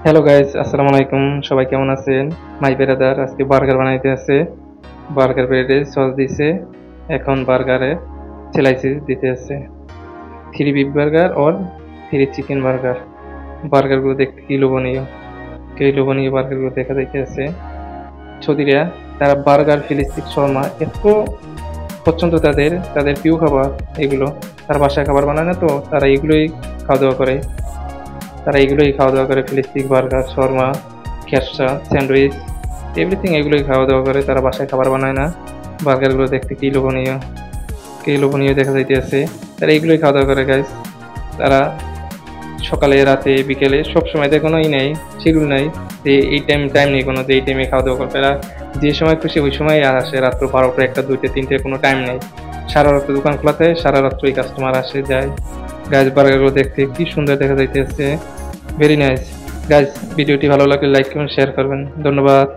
Hello guys, আসসালামু আলাইকুম। সবাই কেমন আছেন? মাই ব্রাদার আজকে বার্গার বানাইতে আছে। বার্গার ব্রেডে সস দিছে। এখন বার্গারে স্লাইসিস দিতে আছে। 3 বিফ বার্গার আর 3 চিকেন বার্গার। বার্গারগুলো দেখতে কি লোভনীয় বার্গারগুলো দেখা যাইতেছে। সৌদিরা তারা বার্গার, ফিলিস্তিক, শর্মা এত পছন্দ তাদের প্রিয় খাবার এগুলো। তারা বাসায় খাবার বানায় না তো তারা এগুলোই খাওয়া দাওয়া করে ফিলিস্তিক, বার্গার, শর্মা, খেসা, স্যান্ডউইচ, এভরিথিং এগুলোই খাওয়া দাওয়া করে। তারা বাসায় খাবার বানায় না। বার্গারগুলো দেখতে কি লোভনীয় দেখা যাইতেছে। তারা এগুলোই খাওয়া দাওয়া করে গাইস। তারা সকালে, রাতে, বিকেলে সবসময় তো কোনোই নেই, শিডিউল নাই যে এই টাইম নেই কোনো যে এই টাইমে খাওয়া দাওয়া করবে। এরা যে সময় খুশি ওই সময় আসে, রাত্র 12টা, 1টা, 2টা, 3টে, কোনো টাইম নেই। সারা রাত্র দোকান খোলা থাকে, সারা রাত্রই কাস্টমার আসে যায়। গাইস, বার্গারগুলো দেখতে কি সুন্দর দেখা যাইতেছে। Very nice guys. ভিডিওটি ভালো লাগলে লাইক করবেন, শেয়ার করবেন। ধন্যবাদ।